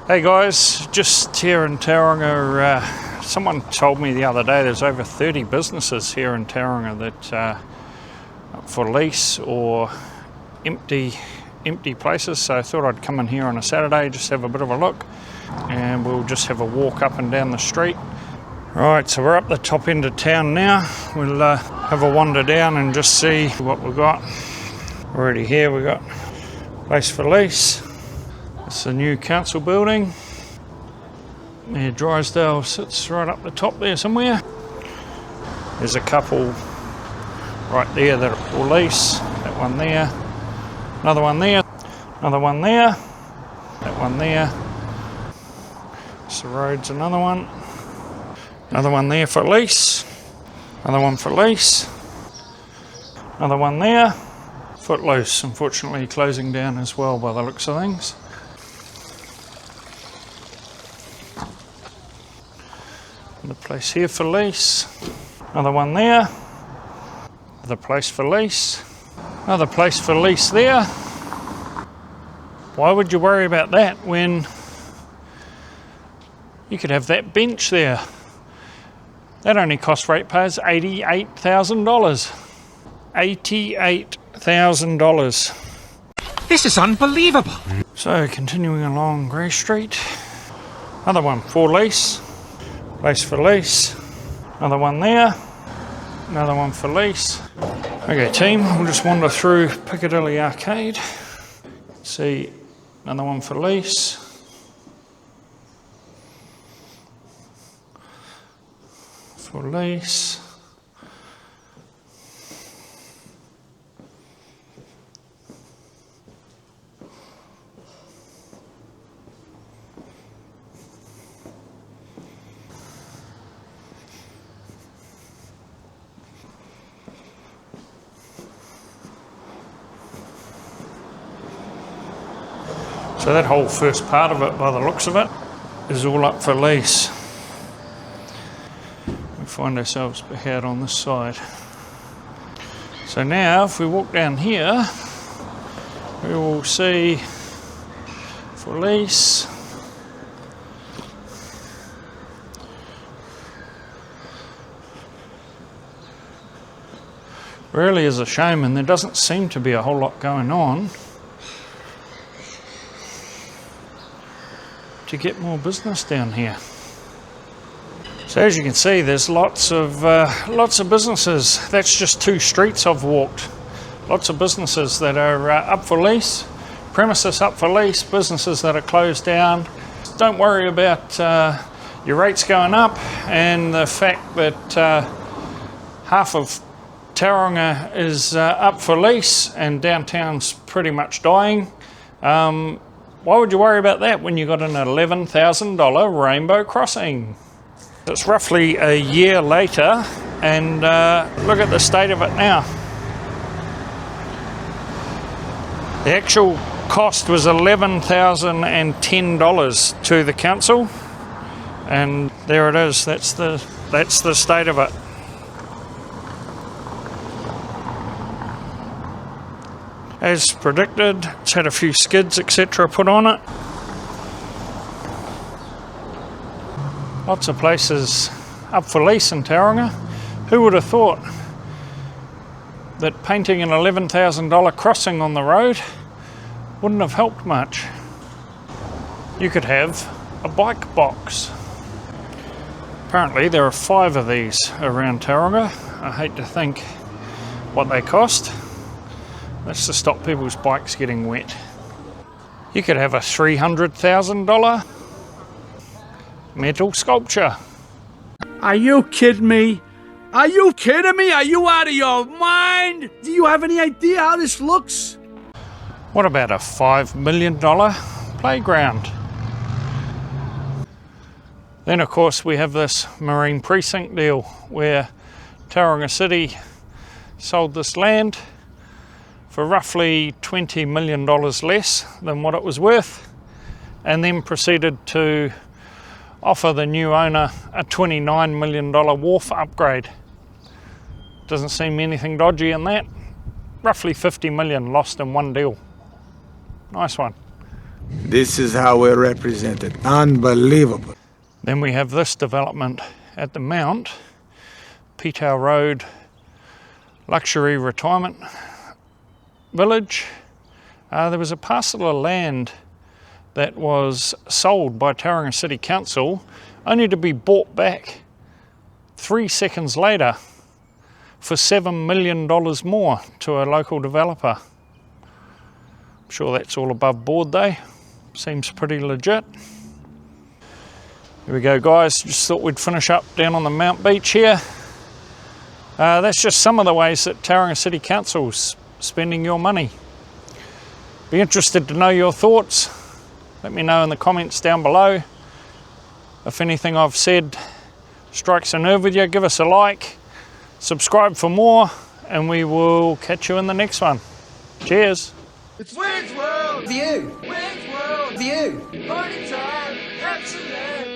Hey guys, just here in Tauranga. Someone told me the other day there's over 30 businesses here in Tauranga that are up for lease or empty places. So I thought I'd come in here on a Saturday, just have a bit of a look, and we'll just have a walk up and down the street. Right, so we're up the top end of town now. We'll have a wander down and just see what we've got. Already here we've got place for lease. It's a new council building. There, Drysdale sits right up the top there somewhere. There's a couple right there that are for lease. That one there, another one there, another one there, that one there. So road's another one there for lease, another one for lease, another one there. Footloose, unfortunately closing down as well by the looks of things. Another place here for lease, another one there, another place for lease, another place for lease there. Why would you worry about that when you could have that bench there? That only cost ratepayers $88,000. $88,000. This is unbelievable. So continuing along Grey Street, another one for lease, place for lease, another one there, another one for lease. Okay team, we'll just wander through Piccadilly Arcade, see another one for lease, for lease. So that whole first part of it, by the looks of it, is all up for lease. We find ourselves back out on this side. So now, if we walk down here, we will see for lease, really is a shame, and there doesn't seem to be a whole lot going on to get more business down here. So as you can see, there's lots of businesses. That's just two streets I've walked. Lots of businesses that are up for lease, premises up for lease, businesses that are closed down. Don't worry about your rates going up and the fact that half of Tauranga is up for lease and downtown's pretty much dying. Why would you worry about that when you got an $11,000 rainbow crossing? It's roughly a year later, and look at the state of it now. The actual cost was $11,010 to the council, and there it is. That's the state of it. As predicted, it's had a few skids, etc. put on it. Lots of places up for lease in Tauranga. Who would have thought that painting an $11,000 crossing on the road wouldn't have helped much? You could have a bike box. Apparently there are 5 of these around Tauranga. I hate to think what they cost. That's to stop people's bikes getting wet. You could have a $300,000 metal sculpture. Are you kidding me? Are you kidding me? Are you out of your mind? Do you have any idea how this looks? What about a $5 million playground? Then of course we have this Marine Precinct deal where Tauranga City sold this land for roughly $20 million less than what it was worth, and then proceeded to offer the new owner a $29 million wharf upgrade. Doesn't seem anything dodgy in that. Roughly 50 million lost in one deal. Nice one. This is how we're represented. Unbelievable. Then we have this development at the Mount, Petau Road, luxury retirement village. There was a parcel of land that was sold by Tauranga City Council, only to be bought back 3 seconds later for $7 million more to a local developer. I'm sure that's all above board though. Seems pretty legit. Here we go, guys. Just thought we'd finish up down on the Mount Beach here. That's just some of the ways that Tauranga City Council's spending your money. Be interested to know your thoughts. Let me know in the comments down below. If anything I've said strikes a nerve with you, give us a like, subscribe for more, and we will catch you in the next one. Cheers. It's Wayne's World View. Wayne's World View. Party time.